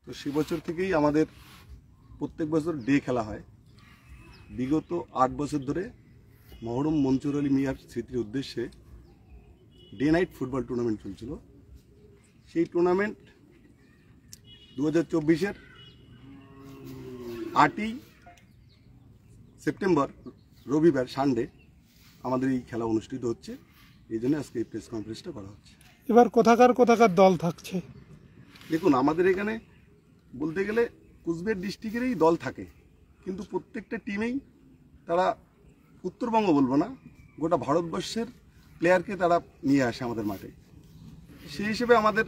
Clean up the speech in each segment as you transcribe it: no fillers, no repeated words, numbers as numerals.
তো সে বছর থেকেই আমাদের প্রত্যেক বছর ডে খেলা হয়। বিগত 8 বছর ধরে মহরম মনসুর আলী মিয়ার স্মৃতির উদ্দেশ্যে ডে নাইট ফুটবল টুর্নামেন্ট চলছিল। সেই টুর্নামেন্ট 2024-এর 8ই সেপ্টেম্বর রবিবার সানডে আমাদের এই খেলা অনুষ্ঠিত হচ্ছে। এই জন্য আজকে এই প্রেস কনফারেন্সটা করা হচ্ছে। এবার কোথাকার দল থাকছে? দেখুন, আমাদের এখানে বলতে গেলে কুচবিহার ডিস্ট্রিক্টেরই দল থাকে, কিন্তু প্রত্যেকটা টিমেই তারা উত্তরবঙ্গ বলবো না, গোটা ভারতবর্ষের প্লেয়ারকে তারা নিয়ে আসে আমাদের মাঠে। সেই হিসেবে আমাদের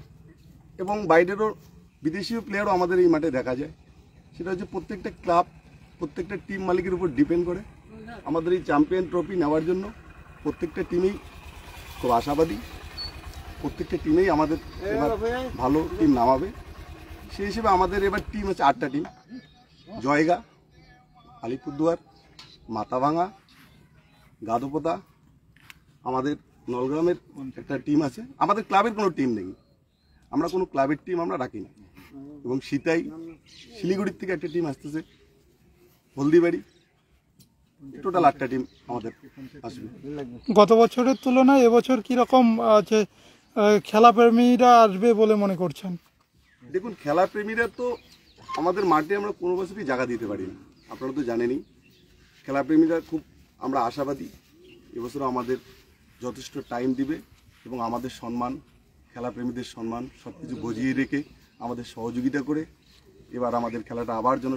এবং বাইরেরও বিদেশীয় প্লেয়ারও আমাদের এই মাঠে দেখা যায়। সেটা হচ্ছে প্রত্যেকটা ক্লাব, প্রত্যেকটা টিম মালিকের উপর ডিপেন্ড করে। আমাদের এই চ্যাম্পিয়ন ট্রফি নেওয়ার জন্য প্রত্যেকটা টিমেই খুব আশাবাদী। প্রত্যেকটা টিমেই আমাদের এবার ভালো টিম নামাবে। সেই হিসেবে আমাদের এবার টিম আছে 8টা টিম। জয়গা, আলিপুরদুয়ার, মাথাভাঙা, গাদোপোতা, আমাদের নলগ্রামের একটা টিম আছে। আমাদের ক্লাবের কোনো টিম নেই, আমরা কোনো ক্লাবের টিম আমরা রাখি না। এবং সিতাই, শিলিগুড়ির থেকে একটা টিম আসতেছে, হলদিবাড়ি, টোটাল 8টা টিম আমাদের আসবে। গত বছরের তুলনায় এবছর কীরকম আছে খেলাপ্রেমীরা আসবে বলে মনে করছেন? দেখুন, খেলাপ্রেমীরা তো আমাদের মাঠে আমরা কোনো বছরই জায়গা দিতে পারি না, আপনারা তো জানেনই। খেলাপ্রেমীরা খুব আমরা আশাবাদী এবছরও আমাদের যথেষ্ট টাইম দিবে এবং আমাদের সম্মান, খেলাপ্রেমীদের সম্মান সব কিছু বজিয়ে রেখে আমাদের সহযোগিতা করে এবার আমাদের খেলাটা আবার যেন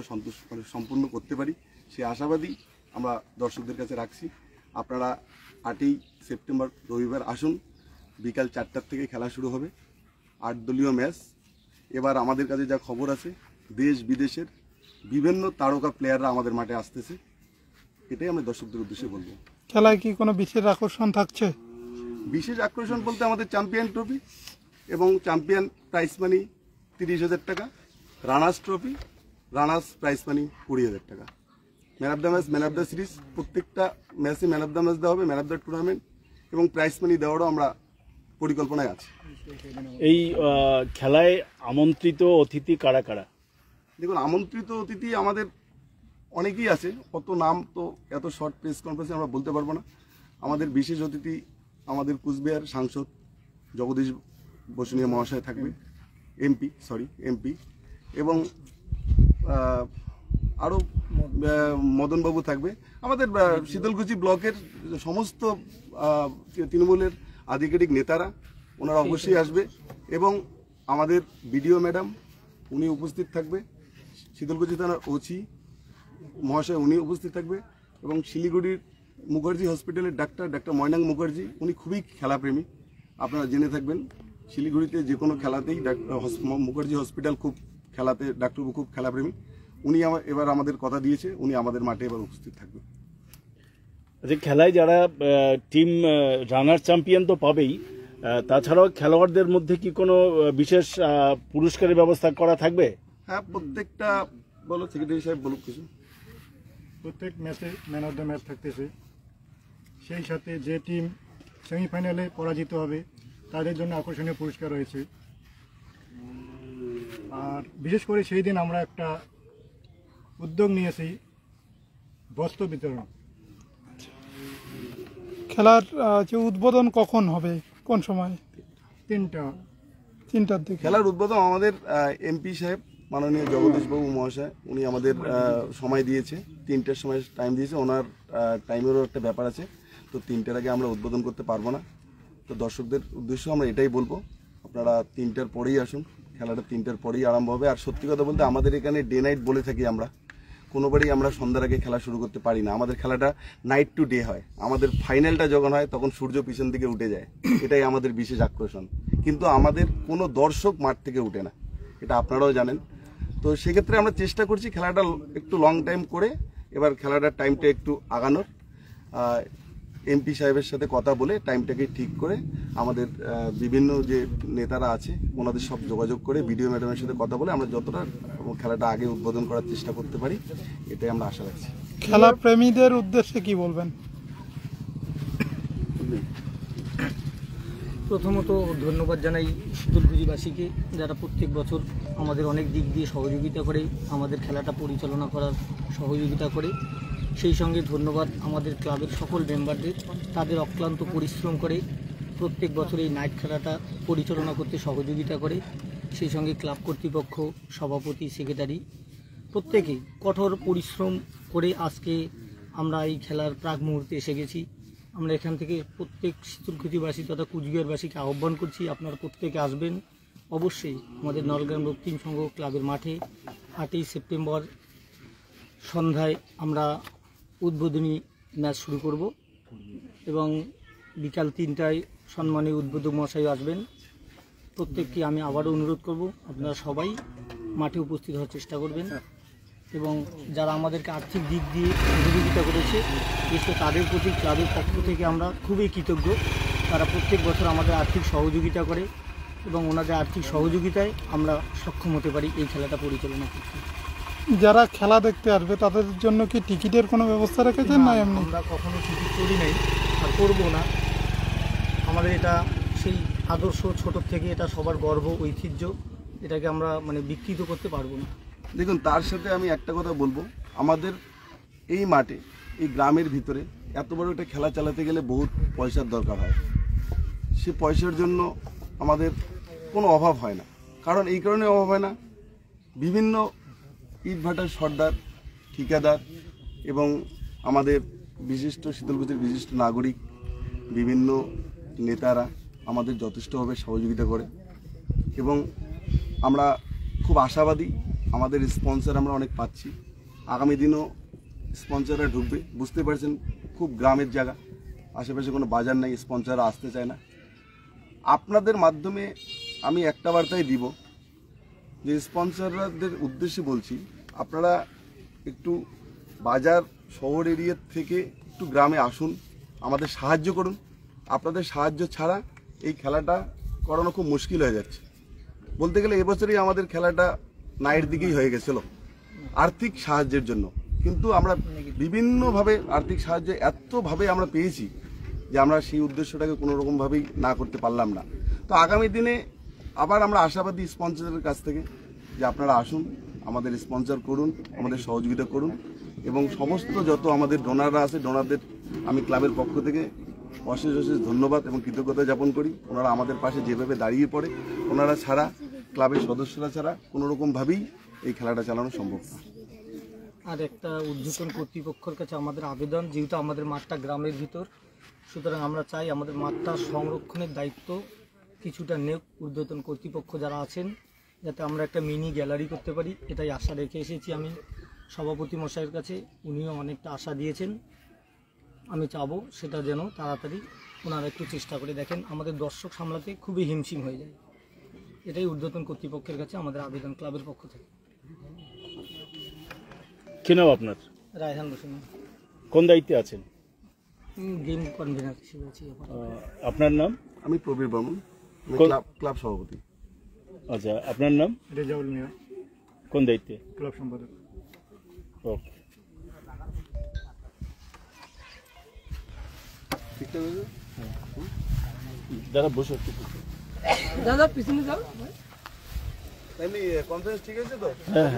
সম্পূর্ণ করতে পারি, সে আশাবাদী আমরা দর্শকদের কাছে রাখছি। আপনারা 8ই সেপ্টেম্বর রবিবার আসুন, বিকাল 4টার থেকে খেলা শুরু হবে। 8 দলীয় ম্যাচ। এবার আমাদের কাছে যা খবর আছে, দেশ বিদেশের বিভিন্ন তারকা প্লেয়াররা আমাদের মাঠে আসতেছে। এটাই আমরা দর্শকদের উদ্দেশ্যে বলবো। খেলায় কি কোনো বিশেষ আকর্ষণ থাকছে? বিশেষ আকর্ষণ বলতে আমাদের চ্যাম্পিয়ন ট্রফি এবং চ্যাম্পিয়ন প্রাইজ মানি 30,000 টাকা, runners trophy, runners prize money 20,000 টাকা, man of the match, man of the series, প্রত্যেকটা ম্যাচে ম্যান অফ দ্য ম্যাচ দেওয়া হবে, ম্যান অফ দ্য টুর্নামেন্ট এবং প্রাইজ মানি দেওয়ারও আমরা পরিকল্পনায় আছে। এই খেলায় আমন্ত্রিত অতিথি কারা কারা? দেখুন, আমন্ত্রিত অতিথি আমাদের অনেকেই আছে, অত নাম তো এত শর্ট প্রেস কনফারেন্সে আমরা বলতে পারবো না। আমাদের বিশেষ অতিথি আমাদের কুচবিহার সাংসদ জগদীশ বসুনিয়া মহাশয় থাকবে, এমপি, এবং আরও মদনবাবু থাকবে। আমাদের শীতলকুচি ব্লকের সমস্ত তৃণমূলের আধিকারিক নেতারা ওনারা অবশ্যই আসবে এবং আমাদের বিডিও ম্যাডাম উনি উপস্থিত থাকবে, শীতলকুচি থানার ওসি মহাশয় উনি উপস্থিত থাকবে এবং শিলিগুড়ির মুখার্জি হসপিটালের ডাক্তার ময়নাং মুখার্জি, উনি খুবই খেলাপ্রেমী। আপনারা জেনে থাকবেন শিলিগুড়িতে যে কোনো খেলাতেই মুখার্জি হসপিটাল খুব খেলাতে ডাক্তারবাবু খুব খেলাপ্রেমী। উনি এবার আমাদের কথা দিয়েছে, উনি আমাদের মাঠে এবার উপস্থিত থাকবে। আচ্ছা, খেলায় যারা টিম রানার চ্যাম্পিয়ন তো পাবেই, তাছাড়াও খেলোয়াড়দের মধ্যে কি কোনো বিশেষ পুরস্কারের ব্যবস্থা করা থাকবে? হ্যাঁ, প্রত্যেকটা বলো, সেক্রেটারি সাহেব বলুক কিছু। প্রত্যেক ম্যাচে ম্যান অফ দ্য ম্যাচ থাকতেছে। সেই সাথে যে টিম সেমিফাইনালে পরাজিত হবে তাদের জন্য আকর্ষণীয় পুরস্কার রয়েছে। আর বিশেষ করে সেই দিন আমরা একটা উদ্যোগ নিয়েছি, বস্ত্র বিতরণ। খেলার যে উদ্বোধন কখন হবে, কোন সময়? 3টার দিকে। খেলার উদ্বোধন আমাদের এমপি সাহেব মাননীয় জগদীশবাবু মহাশয় উনি আমাদের সময় দিয়েছে, 3টার সময় টাইম দিয়েছে। ওনার টাইমেরও একটা ব্যাপার আছে, তো 3টার আগে আমরা উদ্বোধন করতে পারবো না। তো দর্শকদের উদ্দেশ্য আমরা এটাই বলবো, আপনারা 3টার পরেই আসুন, খেলাটা 3টার পরেই আরম্ভ হবে। আর সত্যি কথা বলতে আমাদের এখানে ডে নাইট বলে থাকি আমরা, কোনোবারই আমরা সন্ধ্যার আগে খেলা শুরু করতে পারি না। আমাদের খেলাটা নাইট টু ডে হয়। আমাদের ফাইনালটা যখন হয় তখন সূর্য পিছন দিকে উঠে যায়, এটাই আমাদের বিশেষ আকর্ষণ। কিন্তু আমাদের কোনো দর্শক মাঠ থেকে উঠে না, এটা আপনারাও জানেন। তো সেক্ষেত্রে আমরা চেষ্টা করছি খেলাটা একটু লং টাইম করে এবার খেলাটার টাইমটা একটু আগানোর। এমপি সাহেবের সাথে কথা বলে টাইমটাকে ঠিক করে আমাদের বিভিন্ন যে নেতারা আছে ওনাদের সব যোগাযোগ করে বিডিও ম্যাডামের সাথে কথা বলে আমরা যতটা খেলাটা আগে উদ্বোধন করার চেষ্টা করতে পারি, এটাই আমরা আশা রাখছি। খেলা প্রেমীদের উদ্দেশ্যে কি বলবেন? প্রথমত ধন্যবাদ জানাই শীতলকুচিবাসীকে, যারা প্রত্যেক বছর আমাদের অনেক দিক দিয়ে সহযোগিতা করে, আমাদের খেলাটা পরিচালনা করার সহযোগিতা করে। সেই সঙ্গে ধন্যবাদ আমাদের ক্লাবের সকল মেম্বারদের, তাদের অক্লান্ত পরিশ্রম করে প্রত্যেক বছর এই নাইট খেলাটা পরিচালনা করতে সহযোগিতা করে। সেই সঙ্গে ক্লাব কর্তৃপক্ষ, সভাপতি, সেক্রেটারি প্রত্যেকেই কঠোর পরিশ্রম করে আজকে আমরা এই খেলার প্রাক মুহূর্তে এসে গেছি। আমরা এখান থেকে প্রত্যেক শীতলকুচিবাসী তথা কুচবিহারবাসীকে আহ্বান করছি, আপনারা প্রত্যেকে আসবেন অবশ্যই আমাদের নলগ্রাম রক্তিম সংঘ ক্লাবের মাঠে 8ই সেপ্টেম্বর সন্ধ্যায় আমরা উদ্বোধনী ম্যাচ শুরু করব এবং বিকাল 3টায় সম্মানীয় উদ্বোধক মহাশয় আসবেন। প্রত্যেককে আমি আবারও অনুরোধ করব, আপনারা সবাই মাঠে উপস্থিত হওয়ার চেষ্টা করবেন এবং যারা আমাদেরকে আর্থিক দিক দিয়ে সহযোগিতা করেছে, বিশেষ তাদের প্রতি ক্লাবের পক্ষ থেকে আমরা খুবই কৃতজ্ঞ। তারা প্রত্যেক বছর আমাদের আর্থিক সহযোগিতা করে এবং ওনাদের আর্থিক সহযোগিতায় আমরা সক্ষম হতে পারি এই খেলাটা পরিচালনা করতে। যারা খেলা দেখতে আসবে তাদের জন্য কি টিকিটের কোনো ব্যবস্থা রেখেছেন না এমনি? আমরা কখনো টিকিট করি নাই আর করবো না। আমাদের এটা সেই আদর্শ, ছোটোর থেকে এটা সবার গর্ব, ঐতিহ্য, এটাকে আমরা বিকৃত করতে পারবো না। দেখুন, তার সাথে আমি একটা কথা বলবো, আমাদের এই মাঠে, এই গ্রামের ভিতরে এত বড় একটা খেলা চালাতে গেলে বহুত পয়সার দরকার হয়। সে পয়সার জন্য আমাদের কোনো অভাব হয় না। কারণ এই কারণে অভাব হয় না, বিভিন্ন ইটভাটার সর্দার, ঠিকাদার এবং আমাদের বিশিষ্ট শীতলকুচির বিশিষ্ট নাগরিক, বিভিন্ন নেতারা আমাদের যথেষ্টভাবে সহযোগিতা করে এবং আমরা খুব আশাবাদী। আমাদের স্পন্সর আমরা অনেক পাচ্ছি, আগামী দিনও স্পন্সররা ঢুকবে। বুঝতে পারছেন, খুব গ্রামের জায়গা, আশেপাশে কোনো বাজার নেই, স্পন্সররা আসতে চায় না। আপনাদের মাধ্যমে আমি একটা বার্তাই দিব যে স্পন্সরদের উদ্দেশ্যে বলছি, আপনারা একটু বাজার শহর এরিয়া থেকে একটু গ্রামে আসুন, আমাদের সাহায্য করুন। আপনাদের সাহায্য ছাড়া এই খেলাটা করানো খুব মুশকিল হয়ে যাচ্ছে। বলতে গেলে এবছরই আমাদের খেলাটা নাইট দিকেই হয়ে গেছিল আর্থিক সাহায্যের জন্য, কিন্তু আমরা বিভিন্নভাবে আর্থিক সাহায্য এতভাবে আমরা পেয়েছি যে আমরা সেই উদ্দেশ্যটাকে কোনো রকমভাবেই না করতে পারলাম না। তো আগামী দিনে আবার আমরা আশাবাদী স্পন্সরের কাছ থেকে যে আপনারা আসুন, আমাদের স্পন্সর করুন, আমাদের সহযোগিতা করুন এবং সমস্ত যত আমাদের ডোনাররা আছে, ডোনারদের আমি ক্লাবের পক্ষ থেকে অশেষ অশেষ ধন্যবাদ এবং কৃতজ্ঞতা জ্ঞাপন করি। ওনারা আমাদের পাশে যেভাবে দাঁড়িয়ে পড়ে, ওনারা ছাড়া, ক্লাবের সদস্যরা ছাড়া কোনো রকমভাবেই এই খেলাটা চালানো সম্ভব না। আর একটা ঊর্ধ্বতন কর্তৃপক্ষের কাছে আমাদের আবেদন, যেহেতু আমাদের মাঠটা গ্রামের ভিতর, সুতরাং আমরা চাই আমাদের মাঠটা সংরক্ষণের দায়িত্ব কিছুটা নেক ঊর্ধ্বতন কর্তৃপক্ষ যারা আছেন, যাতে আমরা একটা মিনি গ্যালারি করতে পারি। এটাই আশা রেখে এসেছি আমি সভাপতি মশাইয়ের কাছে, উনিও অনেকটা আশা দিয়েছেন। আমি চাবো সেটা যেন তাড়াতাড়ি ওনারা একটু চেষ্টা করে দেখেন, আমাদের দর্শক সামলাতে খুবই হিমশিম হয়ে যায়। এটাই ঊর্ধ্বতন কর্তৃপক্ষের কাছে আমাদের আবেদন ক্লাবের পক্ষ থেকে। কি নাম আপনার? রায়হান বসুন, কোন দায়িত্বে আছেন? গেম কনভেনার হিসেবে আছি। আপনার নাম? আমি প্রবীর বর্মন, আমি ক্লাব সভাপতি। আচ্ছা, আপনার নাম? রেজাউল মিয়া, কোন দায়িত্বে? ক্লাব সম্পাদক। ওকে। দাদা বসে দাদা পিছনে যাও। এমনি কনফারেন্স ঠিক আছে তো? হ্যাঁ।